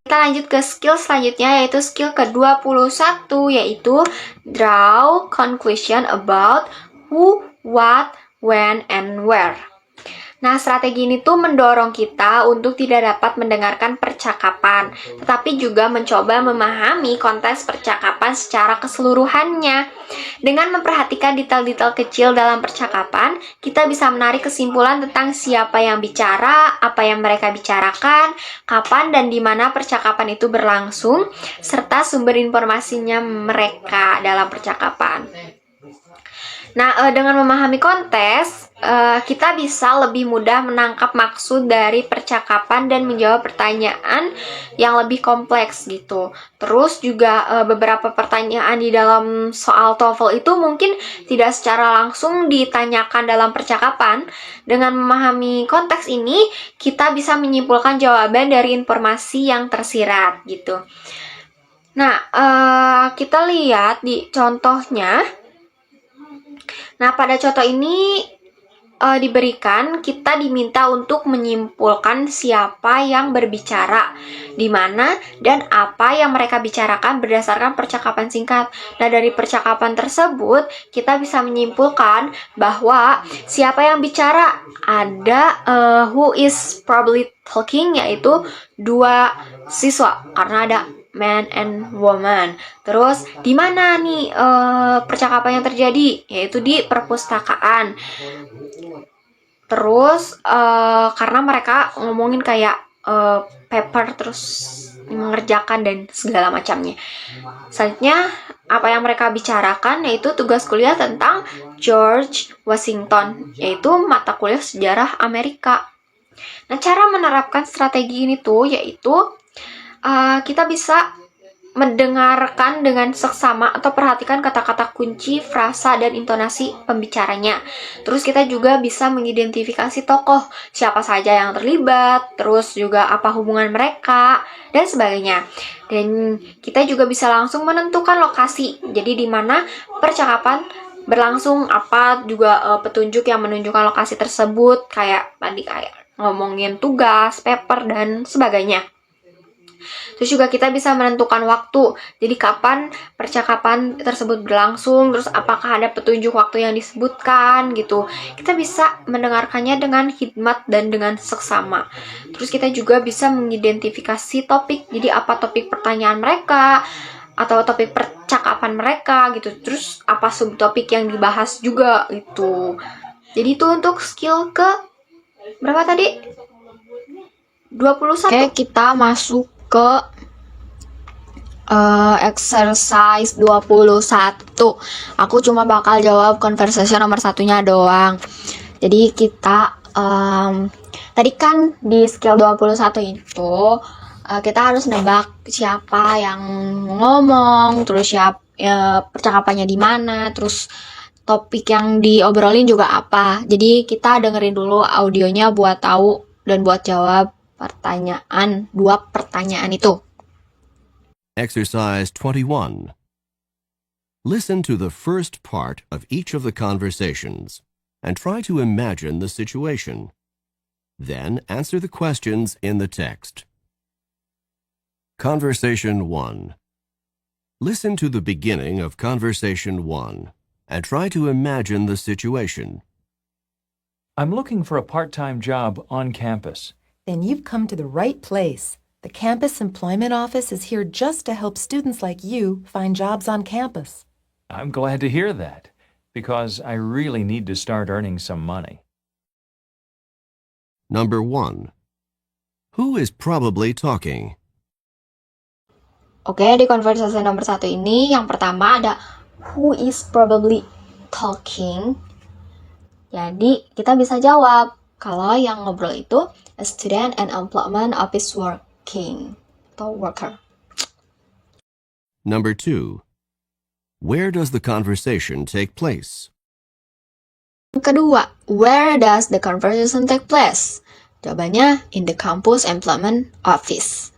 Kita lanjut ke skill selanjutnya, yaitu skill ke-21, yaitu draw conclusion about who, what, when, and where. Nah, strategi ini tuh mendorong kita untuk tidak dapat mendengarkan percakapan, tetapi juga mencoba memahami konteks percakapan secara keseluruhannya. Dengan memperhatikan detail-detail kecil dalam percakapan, kita bisa menarik kesimpulan tentang siapa yang bicara, apa yang mereka bicarakan, kapan dan di mana percakapan itu berlangsung, serta sumber informasinya mereka dalam percakapan. Nah, dengan memahami konteks, kita bisa lebih mudah menangkap maksud dari percakapan dan menjawab pertanyaan yang lebih kompleks gitu. Terus juga beberapa pertanyaan di dalam soal TOEFL itu mungkin tidak secara langsung ditanyakan dalam percakapan. Dengan memahami konteks ini, kita bisa menyimpulkan jawaban dari informasi yang tersirat gitu. Nah, kita lihat di contohnya. Nah, pada contoh ini diberikan, kita diminta untuk menyimpulkan siapa yang berbicara, di mana, dan apa yang mereka bicarakan berdasarkan percakapan singkat. Nah, dari percakapan tersebut, kita bisa menyimpulkan bahwa siapa yang bicara, ada who is probably talking, yaitu dua siswa, karena ada man and woman. Terus di mana nih percakapan yang terjadi? Yaitu di perpustakaan. Terus karena mereka ngomongin kayak paper, terus mengerjakan dan segala macamnya. Selanjutnya apa yang mereka bicarakan yaitu tugas kuliah tentang George Washington, yaitu mata kuliah sejarah Amerika. Nah, cara menerapkan strategi ini tuh yaitu kita bisa mendengarkan dengan seksama atau perhatikan kata-kata kunci, frasa, dan intonasi pembicaranya. Terus kita juga bisa mengidentifikasi tokoh, siapa saja yang terlibat, terus juga apa hubungan mereka, dan sebagainya. Dan kita juga bisa langsung menentukan lokasi, jadi di mana percakapan berlangsung, apa juga petunjuk yang menunjukkan lokasi tersebut, kayak tadi ngomongin tugas, paper, dan sebagainya. Terus juga kita bisa menentukan waktu, jadi kapan percakapan tersebut berlangsung, terus apakah ada petunjuk waktu yang disebutkan gitu. Kita bisa mendengarkannya dengan hikmat dan dengan seksama. Terus kita juga bisa mengidentifikasi topik, jadi apa topik pertanyaan mereka atau topik percakapan mereka gitu. Terus apa subtopik yang dibahas juga gitu. Jadi itu untuk skill ke berapa tadi? 21. Oke, kita masuk ke exercise 21. Aku cuma bakal jawab conversation nomor satunya doang. Jadi kita tadi kan di skill 21 itu kita harus nebak siapa yang ngomong, terus percakapannya di mana, terus topik yang diobrolin juga apa. Jadi kita dengerin dulu audionya buat tahu dan buat jawab dua pertanyaan itu. Exercise 21. Listen to the first part of each of the conversations and try to imagine the situation. Then answer the questions in the text. Conversation 1. Listen to the beginning of Conversation 1 and try to imagine the situation. I'm looking for a part-time job on campus. Then you've come to the right place. The Campus Employment Office is here just to help students like you find jobs on campus. I'm glad to hear that, because I really need to start earning some money. Number 1. Who is probably talking? Oke, di konversasi nomor 1 ini yang pertama ada who is probably talking. Jadi kita bisa jawab kalau yang ngobrol itu a student and employment office working atau worker. Number 2. Where does the conversation take place? Kedua, where does the conversation take place? Jawabannya in the campus employment office.